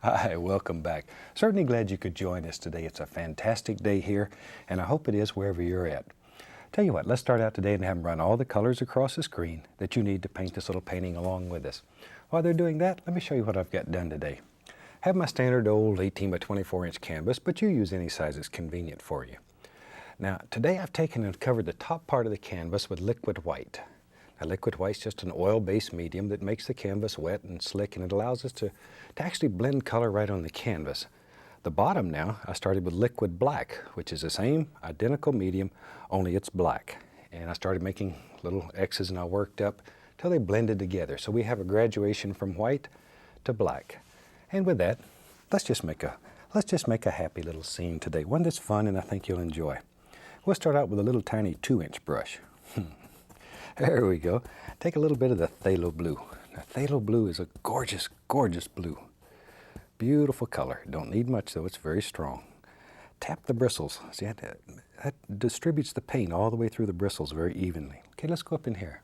Hi, welcome back. Certainly glad you could join us today. It's a fantastic day here, and I hope it is wherever you're at. Tell you what, let's start out today and have them run all the colors across the screen that you need to paint this little painting along with us. While they're doing that, let me show you what I've got done today. I have my standard old 18 by 24 inch canvas, but you use any size that's convenient for you. Now, today I've taken and covered the top part of the canvas with liquid white. Now, liquid white's just an oil-based medium that makes the canvas wet and slick, and it allows us to actually blend color right on the canvas. The bottom now, I started with liquid black, which is the same identical medium, only it's black. And I started making little X's and I worked up till they blended together. So we have a graduation from white to black. And with that, let's just make a happy little scene today, one that's fun and I think you'll enjoy. We'll start out with a little tiny 2-inch brush. There we go. Take a little bit of the phthalo blue. Now, phthalo blue is a gorgeous, gorgeous blue. Beautiful color. Don't need much though, it's very strong. Tap the bristles. See, that distributes the paint all the way through the bristles very evenly. Okay, let's go up in here.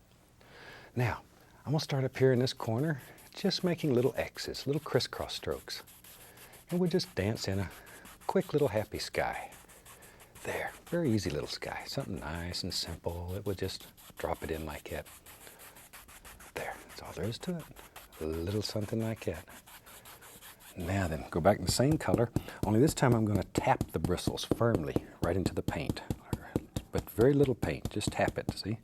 Now, I'm gonna start up here in this corner, just making little X's, little crisscross strokes. And we'll just dance in a quick little happy sky. There, very easy little sky, something nice and simple. It would just drop it in like that. There, that's all there is to it. A little something like that. Now then, go back in the same color, only this time I'm going to tap the bristles firmly right into the paint. But very little paint, just tap it, see?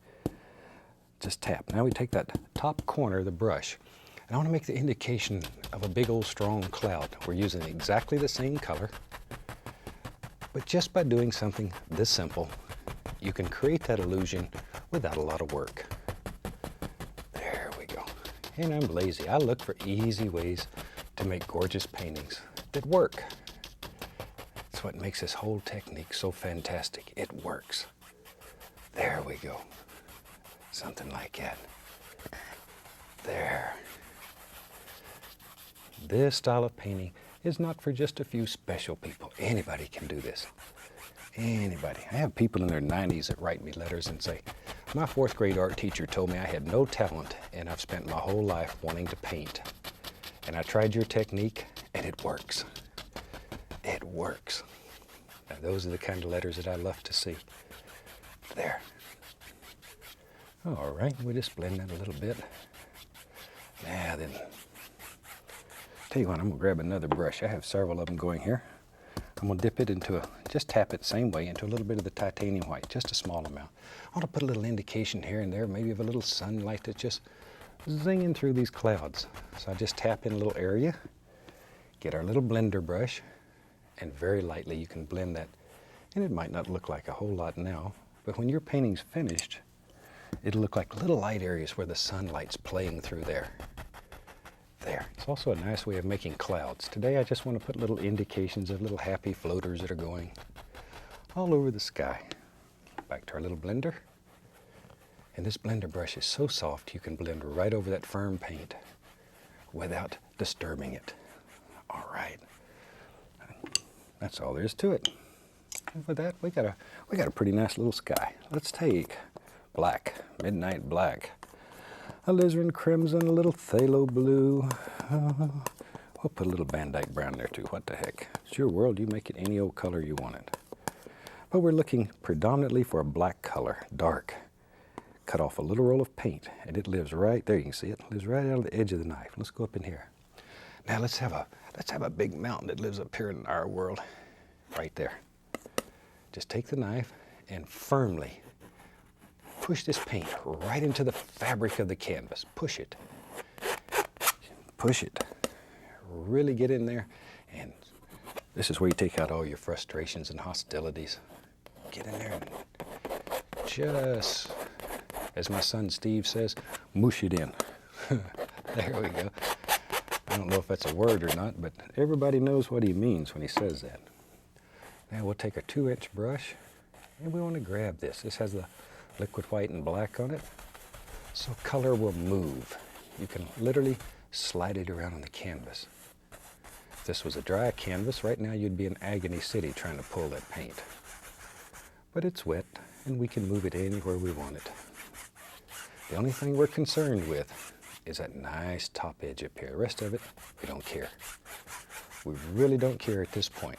Just tap. Now we take that top corner of the brush, and I want to make the indication of a big old strong cloud. We're using exactly the same color, but just by doing something this simple, you can create that illusion without a lot of work. There we go. And I'm lazy. I look for easy ways to make gorgeous paintings that work. That's what makes this whole technique so fantastic. It works. There we go. Something like that. There. This style of painting is not for just a few special people. Anybody can do this. Anybody. I have people in their 90s that write me letters and say, my 4th grade art teacher told me I had no talent and I've spent my whole life wanting to paint. And I tried your technique and it works. It works. Now those are the kind of letters that I love to see. There. All right, we'll just blend that a little bit. Now then, tell you what, I'm gonna grab another brush. I have several of them going here. I'm gonna dip it into just tap it the same way into a little bit of the titanium white, just a small amount. I wanna put a little indication here and there, maybe of a little sunlight that's just zinging through these clouds. So I just tap in a little area, get our little blender brush, and very lightly you can blend that. And it might not look like a whole lot now, but when your painting's finished, it'll look like little light areas where the sunlight's playing through there. There. It's also a nice way of making clouds. Today I just want to put little indications of little happy floaters that are going all over the sky. Back to our little blender. And this blender brush is so soft you can blend right over that firm paint without disturbing it. All right. That's all there is to it. And with that, we got a pretty nice little sky. Let's take black, midnight black, alizarin crimson, a little phthalo blue. We'll put a little Van Dyke brown there too. What the heck? It's your world. You make it any old color you want it. But we're looking predominantly for a black color, dark. Cut off a little roll of paint, and it lives right there. You can see it lives right out of the edge of the knife. Let's go up in here. Now let's have a big mountain that lives up here in our world, right there. Just take the knife and firmly push this paint right into the fabric of the canvas. Push it. Push it. Really get in there, and this is where you take out all your frustrations and hostilities. Get in there and just, as my son Steve says, mush it in. There we go. I don't know if that's a word or not, but everybody knows what he means when he says that. Now we'll take a 2-inch brush, and we want to grab this. This has the liquid white and black on it, so color will move. You can literally slide it around on the canvas. If this was a dry canvas, right now you'd be in Agony City trying to pull that paint. But it's wet, and we can move it anywhere we want it. The only thing we're concerned with is that nice top edge up here. The rest of it, we don't care. We really don't care at this point.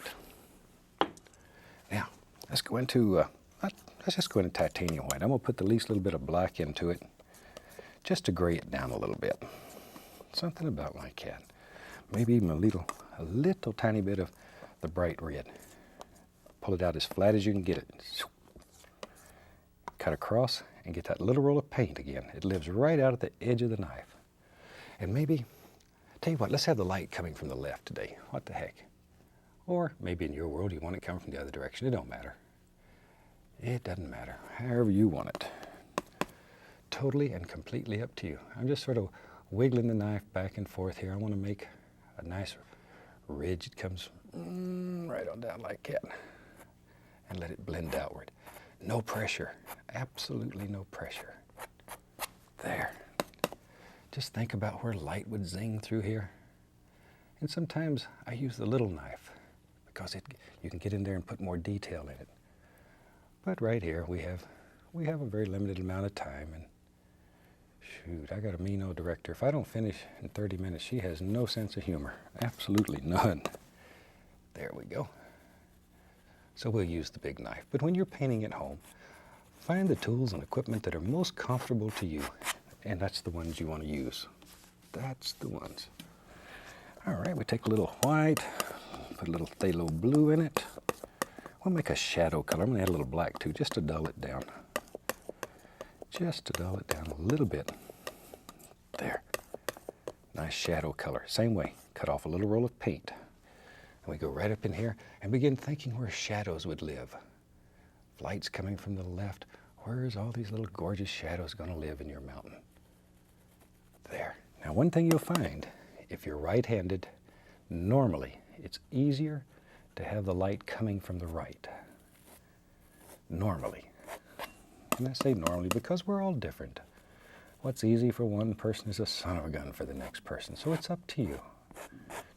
Now, let's go into, let's just go into titanium white. I'm going to put the least little bit of black into it, just to gray it down a little bit. Something about like that. Maybe even a little tiny bit of the bright red. Pull it out as flat as you can get it. Cut across and get that little roll of paint again. It lives right out at the edge of the knife. And maybe, tell you what, let's have the light coming from the left today. What the heck? Or maybe in your world you want it coming from the other direction. It don't matter. It doesn't matter. However you want it. Totally and completely up to you. I'm just sort of wiggling the knife back and forth here. I want to make a nice ridge. It comes right on down like that. And let it blend outward. No pressure. Absolutely no pressure. There. Just think about where light would zing through here. And sometimes I use the little knife because you can get in there and put more detail in it. But right here we have a very limited amount of time, and shoot, I got a mean old director. If I don't finish in 30 minutes, she has no sense of humor. Absolutely none. There we go. So we'll use the big knife. But when you're painting at home, find the tools and equipment that are most comfortable to you, and that's the ones you want to use. That's the ones. All right, we take a little white, put a little phthalo blue in it. We'll make a shadow color. I'm going to add a little black too, just to dull it down. Just to dull it down a little bit. There. Nice shadow color. Same way, cut off a little roll of paint. And we go right up in here and begin thinking where shadows would live. If light's coming from the left, where's all these little gorgeous shadows going to live in your mountain? There. Now, one thing you'll find, if you're right-handed, normally it's easier to have the light coming from the right. Normally. And I say normally because we're all different. What's easy for one person is a son of a gun for the next person. So it's up to you.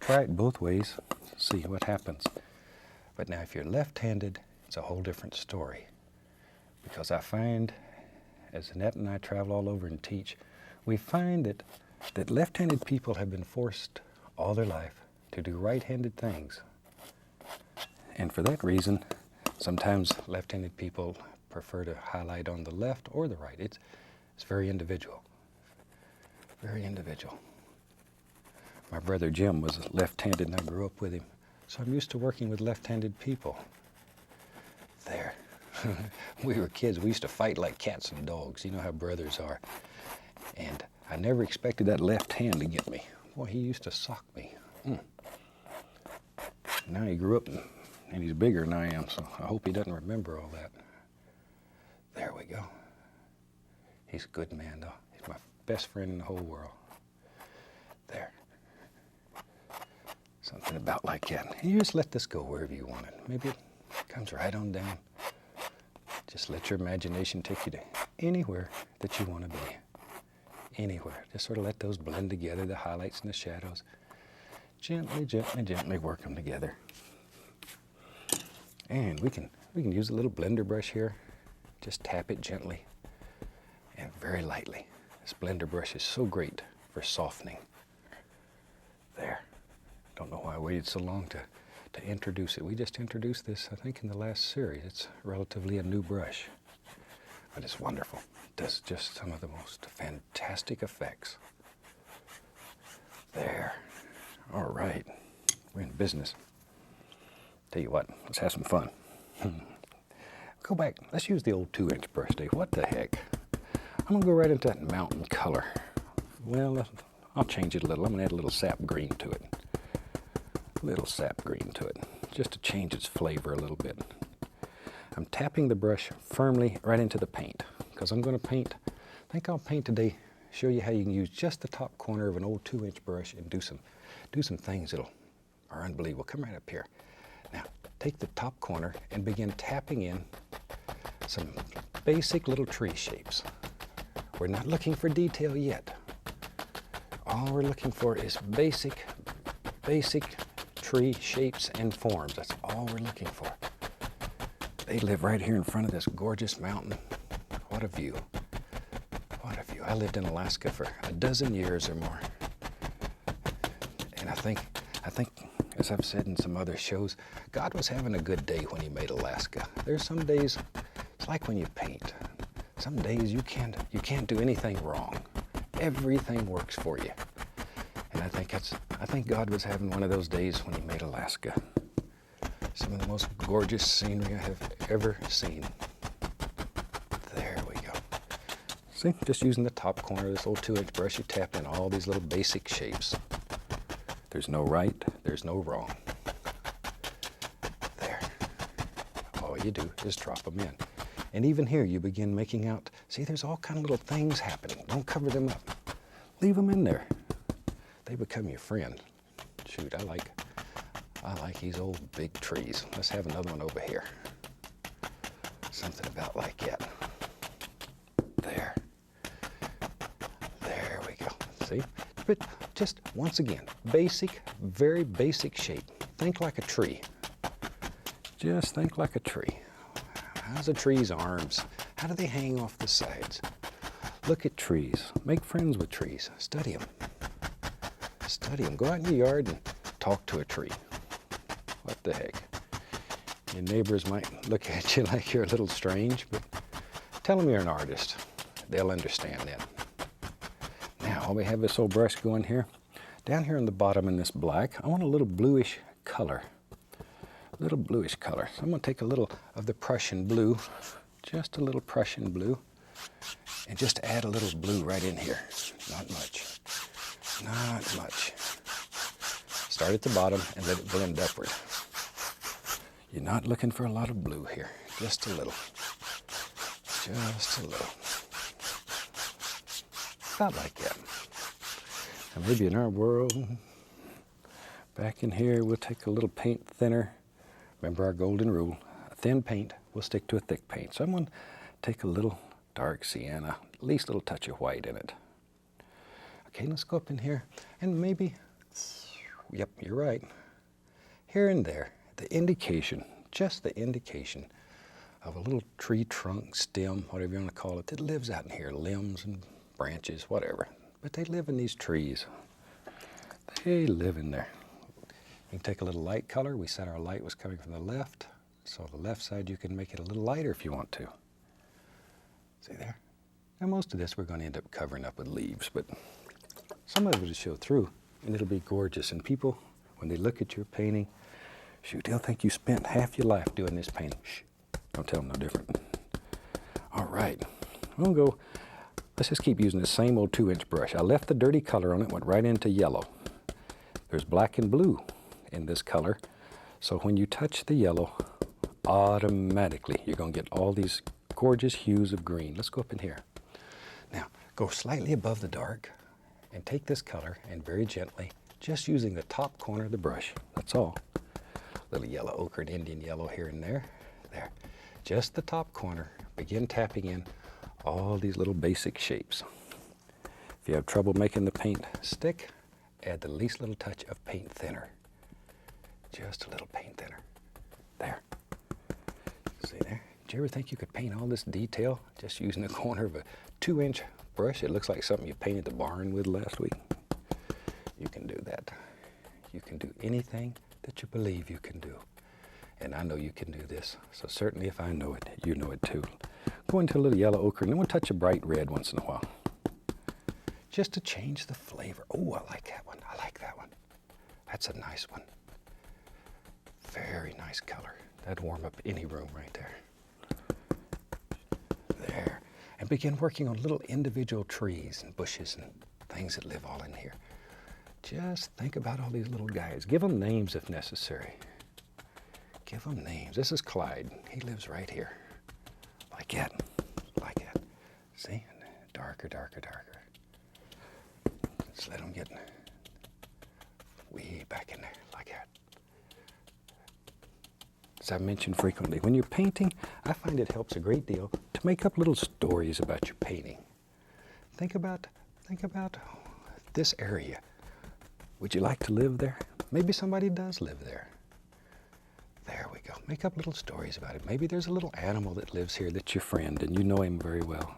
Try it both ways, see what happens. But now if you're left-handed, it's a whole different story. Because I find, as Annette and I travel all over and teach, we find that left-handed people have been forced all their life to do right-handed things. And for that reason, sometimes left-handed people prefer to highlight on the left or the right. It's very individual. Very individual. My brother Jim was left-handed and I grew up with him. So I'm used to working with left-handed people. There. We were kids. We used to fight like cats and dogs. You know how brothers are. And I never expected that left hand to get me. Boy, he used to sock me. Now he grew up and he's bigger than I am, so I hope he doesn't remember all that. There we go. He's a good man, though. He's my best friend in the whole world. There. Something about like that. And you just let this go wherever you want it. Maybe it comes right on down. Just let your imagination take you to anywhere that you want to be. Anywhere. Just sort of let those blend together, the highlights and the shadows. Gently, gently, gently work them together. And we can use a little blender brush here. Just tap it gently and very lightly. This blender brush is so great for softening. There. Don't know why I waited so long to introduce it. We just introduced this, I think, in the last series. It's relatively a new brush, but it's wonderful. It does just some of the most fantastic effects. There. All right. We're in business. Tell you what, let's have some fun. Go back. Let's use the old 2-inch brush, Dave. What the heck? I'm going to go right into that mountain color. Well, I'll change it a little. I'm going to add a little sap green to it. A little sap green to it, just to change its flavor a little bit. I'm tapping the brush firmly right into the paint, because I'm going to paint, I think I'll paint today, show you how you can use just the top corner of an old 2-inch brush and do some things that are unbelievable. Come right up here. Now, take the top corner and begin tapping in some basic little tree shapes. We're not looking for detail yet. All we're looking for is basic tree shapes and forms. That's all we're looking for. They live right here in front of this gorgeous mountain. What a view. What a view. you. I lived in Alaska for a dozen years or more. And I think, as I've said in some other shows, God was having a good day when he made Alaska. There's some days, it's like when you paint. Some days you can't do anything wrong. Everything works for you. And I think God was having one of those days when he made Alaska. Some of the most gorgeous scenery I have ever seen. There we go. See, just using the top corner of this little 2-inch brush, you tap in all these little basic shapes. There's no right, there's no wrong. There. All you do is drop them in. And even here, you begin making out, see, there's all kind of little things happening. Don't cover them up. Leave them in there. They become your friend. Shoot, I like these old big trees. Let's have another one over here. Something about like that. There. There we go. See? But just once again, basic, very basic shape. Think like a tree. Just think like a tree. How's a tree's arms? How do they hang off the sides? Look at trees. Make friends with trees. Study them. Study them. Go out in your yard and talk to a tree. What the heck? Your neighbors might look at you like you're a little strange, but tell them you're an artist. They'll understand that. Now, while we have this old brush going here, down here on the bottom in this black, I want a little bluish color. A little bluish color. So I'm going to take a little of the Prussian blue, just a little Prussian blue, and just add a little blue right in here. Not much. Not much. Start at the bottom and let it blend upward. You're not looking for a lot of blue here. Just a little. Just a little. About like that. And maybe in our world, back in here, we'll take a little paint thinner. Remember our golden rule, a thin paint will stick to a thick paint. So I'm going to take a little dark sienna, at least a little touch of white in it. Okay, let's go up in here and maybe, yep, you're right. Here and there, the indication, just the indication of a little tree trunk, stem, whatever you want to call it, that lives out in here, limbs and branches, whatever. But they live in these trees. They live in there. You can take a little light color. We said our light was coming from the left. So the left side, you can make it a little lighter if you want to. See there? Now most of this we're going to end up covering up with leaves, but some of it will show through and it'll be gorgeous. And people, when they look at your painting, shoot, they'll think you spent half your life doing this painting. Shh, don't tell them no different. All right, we'll go, let's just keep using the same old 2-inch brush. I left the dirty color on it, went right into yellow. There's black and blue in this color. So when you touch the yellow, automatically you're going to get all these gorgeous hues of green. Let's go up in here. Now, go slightly above the dark and take this color and very gently, just using the top corner of the brush, that's all. Little yellow ochre and Indian yellow here and there. There. Just the top corner. Begin tapping in all these little basic shapes. If you have trouble making the paint stick, add the least little touch of paint thinner. Just a little paint thinner. There. See there? Did you ever think you could paint all this detail just using the corner of a 2-inch brush? It looks like something you painted the barn with last week. You can do that. You can do anything that you believe you can do. And I know you can do this. So certainly if I know it, you know it too. Go into a little yellow ochre and then we'll touch a bright red once in a while. Just to change the flavor. Oh, I like that one. I like that one. That's a nice one. Very nice color. That'd warm up any room right there. There. And begin working on little individual trees and bushes and things that live all in here. Just think about all these little guys. Give them names if necessary. Give them names. This is Clyde. He lives right here. Like that. Like that. See? Darker, darker, darker. Just let them get way back in there. Like that. As I've mentioned frequently, when you're painting, I find it helps a great deal to make up little stories about your painting. Think about this area. Would you like to live there? Maybe somebody does live there. There we go. Make up little stories about it. Maybe there's a little animal that lives here that's your friend and you know him very well.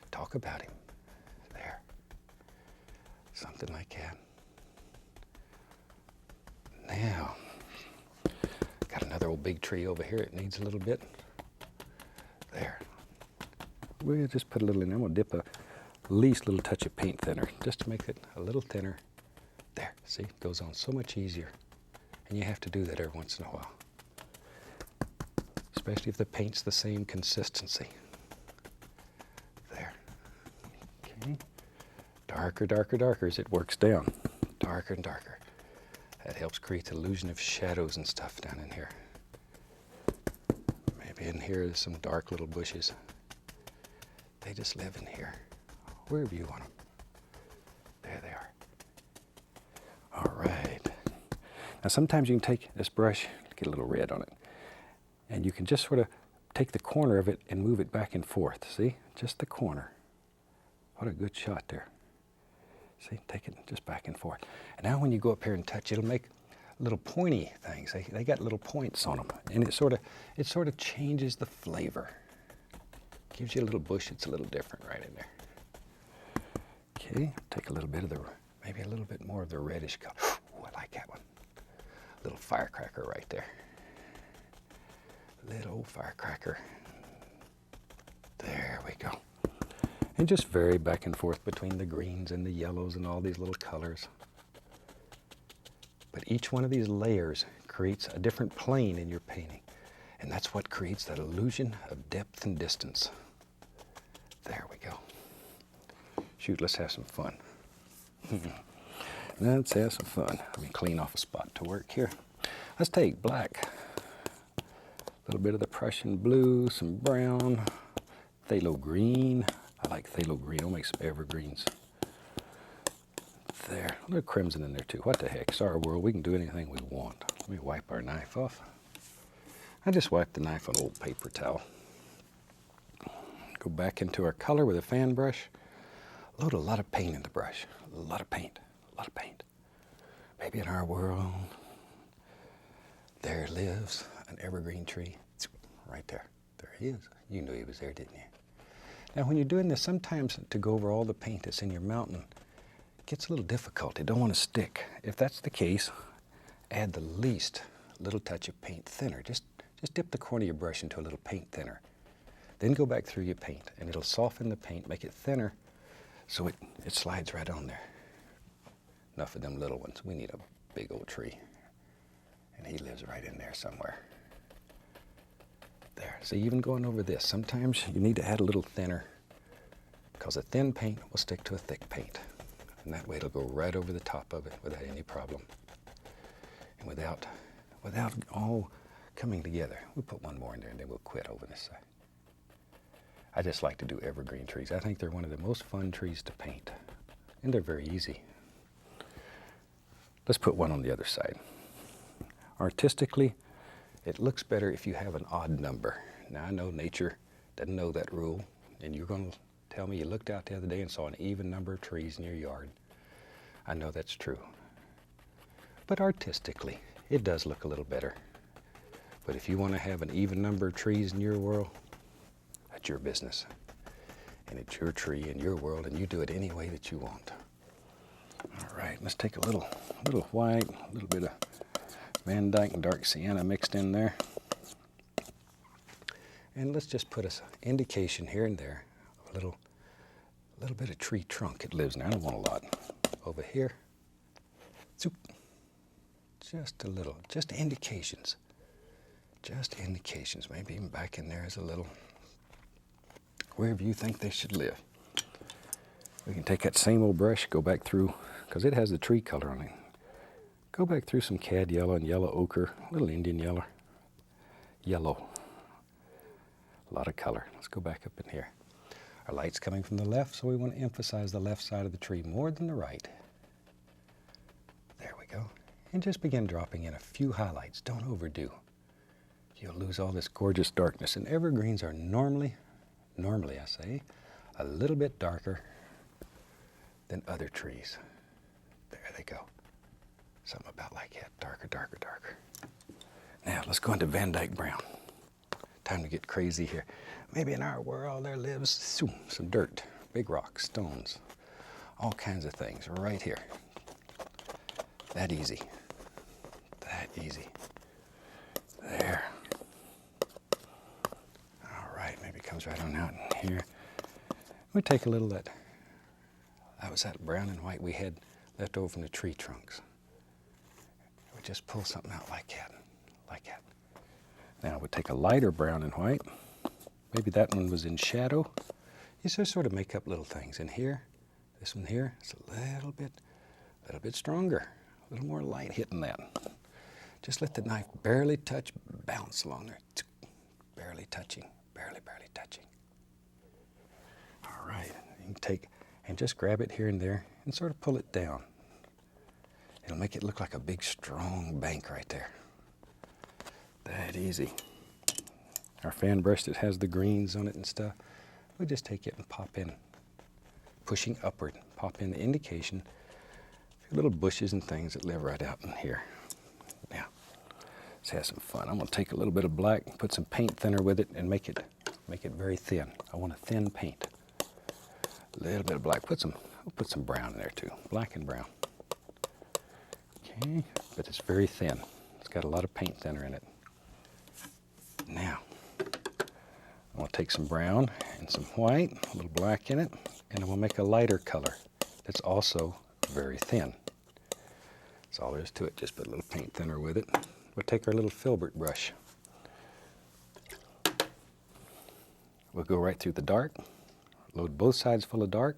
Talk about him. Something like that. Now, got another old big tree over here. It needs a little bit. There. We'll just put a little in there. I'm going to dip a least little touch of paint thinner just to make it a little thinner. There, see, it goes on so much easier. And you have to do that every once in a while. Especially if the paint's the same consistency. There. Okay. Darker, darker, darker as it works down. Darker and darker. That helps create the illusion of shadows and stuff down in here. Maybe in here there's some dark little bushes. They just live in here. Wherever you want them. There they are. All right. Now sometimes you can take this brush, get a little red on it, and you can just sort of take the corner of it and move it back and forth. See? Just the corner. What a good shot there. See? Take it just back and forth. And now when you go up here and touch, it'll make little pointy things. They got little points on them. And it sort of changes the flavor. Gives you a little bush that's a little different right in there. Okay, take a little bit of the, maybe a little bit more of the reddish color. Ooh, I like that one. Little firecracker right there. Little old firecracker. There we go. And just vary back and forth between the greens and the yellows and all these little colors. But each one of these layers creates a different plane in your painting. And that's what creates that illusion of depth and distance. There we go. Shoot, let's have some fun. Let's have some fun. Let me clean off a spot to work here. Let's take black, a little bit of the Prussian blue, some brown, phthalo green. I like phthalo green. I'll make some evergreens. There, a little crimson in there too. What the heck? It's our world. We can do anything we want. Let me wipe our knife off. I just wiped the knife on an old paper towel. Go back into our color with a fan brush. Load a lot of paint in the brush. A lot of paint. A lot of paint. Maybe in our world, there lives an evergreen tree. Right there. There he is. You knew he was there, didn't you? Now when you're doing this, sometimes to go over all the paint that's in your mountain, it gets a little difficult. You don't want to stick. If that's the case, add the least little touch of paint thinner. Just dip the corner of your brush into a little paint thinner. Then go back through your paint, and it'll soften the paint, make it thinner, so it slides right on there. Enough of them little ones. We need a big old tree. And he lives right in there somewhere. There. See, even going over this, sometimes you need to add a little thinner, because a thin paint will stick to a thick paint. And that way it'll go right over the top of it without any problem. And without all coming together. We'll put one more in there and then we'll quit over this side. I just like to do evergreen trees. I think they're one of the most fun trees to paint. And they're very easy. Let's put one on the other side. Artistically, it looks better if you have an odd number. Now I know nature doesn't know that rule, and you're going to tell me you looked out the other day and saw an even number of trees in your yard. I know that's true. But artistically, it does look a little better. But if you want to have an even number of trees in your world, that's your business. And it's your tree in your world, and you do it any way that you want. All right, let's take a little white, a little bit of Van Dyke and dark sienna mixed in there. And let's just put an indication here and there, a little bit of tree trunk it lives in. I don't want a lot. Over here, zoop. Just a little, just indications. Just indications. Maybe even back in there is a little, wherever you think they should live. We can take that same old brush, go back through, because it has the tree color on it. Go back through some cad yellow and yellow ochre, a little Indian yellow. Yellow. A lot of color. Let's go back up in here. Our light's coming from the left, so we want to emphasize the left side of the tree more than the right. There we go. And just begin dropping in a few highlights. Don't overdo. You'll lose all this gorgeous darkness. And evergreens are normally I say, a little bit darker than other trees. There they go. Something about like that, darker, darker, darker. Now let's go into Van Dyke brown. Time to get crazy here. Maybe in our world there lives some dirt, big rocks, stones. all kinds of things right here. That easy. That easy. There. All right, maybe it comes right on out in here. We take a little that was that brown and white we had left over from the tree trunks. We just pull something out like that, like that. Now we'll take a lighter brown and white. Maybe that one was in shadow. You just sort of make up little things. And here, this one here, it's a little bit stronger, a little more light hitting that. Just let the knife barely touch, bounce along there. Barely touching, barely touching. All right, you can take and just grab it here and there and sort of pull it down. It'll make it look like a big, strong bank right there. That easy. Our fan brush that has the greens on it and stuff, we just take it and pop in, pushing upward, pop in the indication, little bushes and things that live right out in here. Now, let's have some fun. I'm gonna take a little bit of black, put some paint thinner with it, and make it very thin. I want a thin paint. A little bit of black. We'll put some brown in there too, black and brown. Okay, but it's very thin. It's got a lot of paint thinner in it. Now, I'm going to take some brown and some white, a little black in it, and I'm going to make a lighter color that's also very thin. That's all there is to it. Just put a little paint thinner with it. We'll take our little filbert brush. We'll go right through the dark, load both sides full of dark,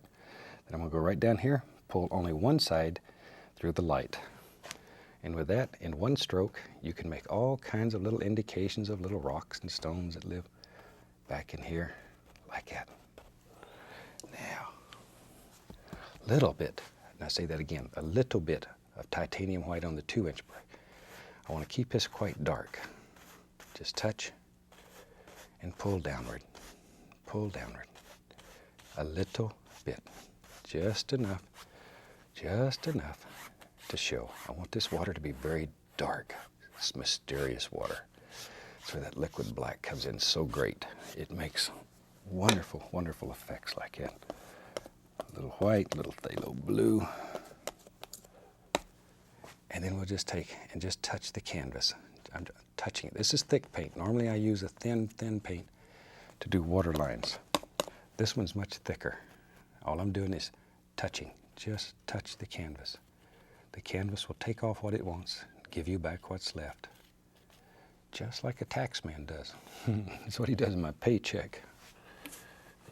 then I'm going to go right down here, pull only one side through the light. And with that, in one stroke, you can make all kinds of little indications of little rocks and stones that live back in here, like that. Now, little bit, and I say that again, a little bit of titanium white on the 2-inch brush. I want to keep this quite dark. Just touch and pull downward, pull downward. A little bit, just enough to show. I want this water to be very dark. It's mysterious water. That's where that liquid black comes in so great. It makes wonderful, wonderful effects like that. A little white, a little phthalo blue. And then we'll just take and just touch the canvas. I'm touching it. This is thick paint. Normally I use a thin paint to do water lines. This one's much thicker. All I'm doing is touching. Just touch the canvas. The canvas will take off what it wants, give you back what's left. Just like a tax man does. That's what he does in my paycheck.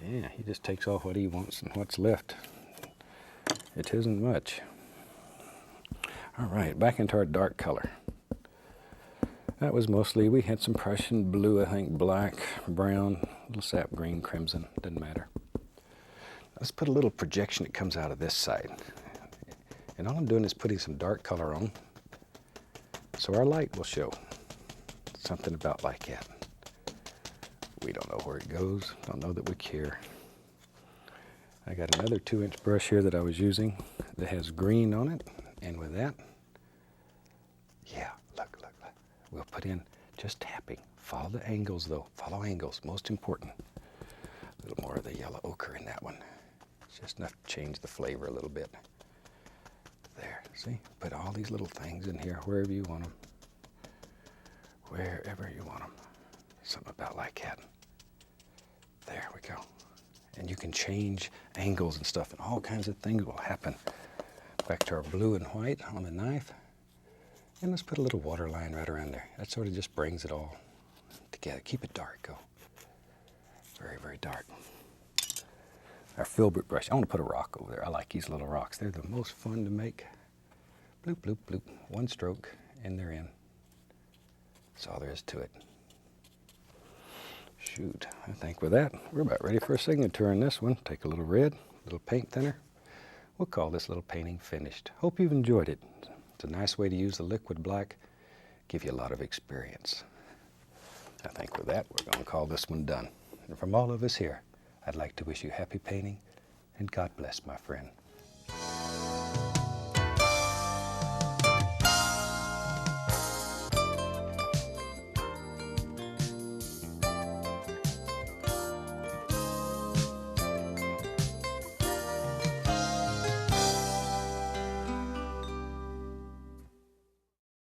Yeah, he just takes off what he wants and what's left. It isn't much. All right, back into our dark color. That was mostly, we had some Prussian blue, I think, black, brown, a little sap green, crimson, doesn't matter. Let's put a little projection that comes out of this side. And all I'm doing is putting some dark color on, so our light will show. Something about like that. We don't know where it goes, don't know that we care. I got another 2-inch brush here that I was using that has green on it, and with that, yeah, look. We'll put in just tapping. Follow the angles though, follow angles, most important. A little more of the yellow ochre in that one. It's just enough to change the flavor a little bit. There, see? Put all these little things in here, wherever you want them. Wherever you want them. Something about like that. There we go. And you can change angles and stuff, and all kinds of things will happen. Back to our blue and white on the knife. And let's put a little water line right around there. That sort of just brings it all together. Keep it dark, go. Very, very dark. Our filbert brush, I want to put a rock over there. I like these little rocks. They're the most fun to make. Bloop, bloop, bloop. One stroke, and they're in. That's all there is to it. Shoot, I think with that, we're about ready for a signature on this one. Take a little red, a little paint thinner. We'll call this little painting finished. Hope you've enjoyed it. It's a nice way to use the liquid black, give you a lot of experience. I think with that, we're going to call this one done. And from all of us here, I'd like to wish you happy painting, and God bless, my friend.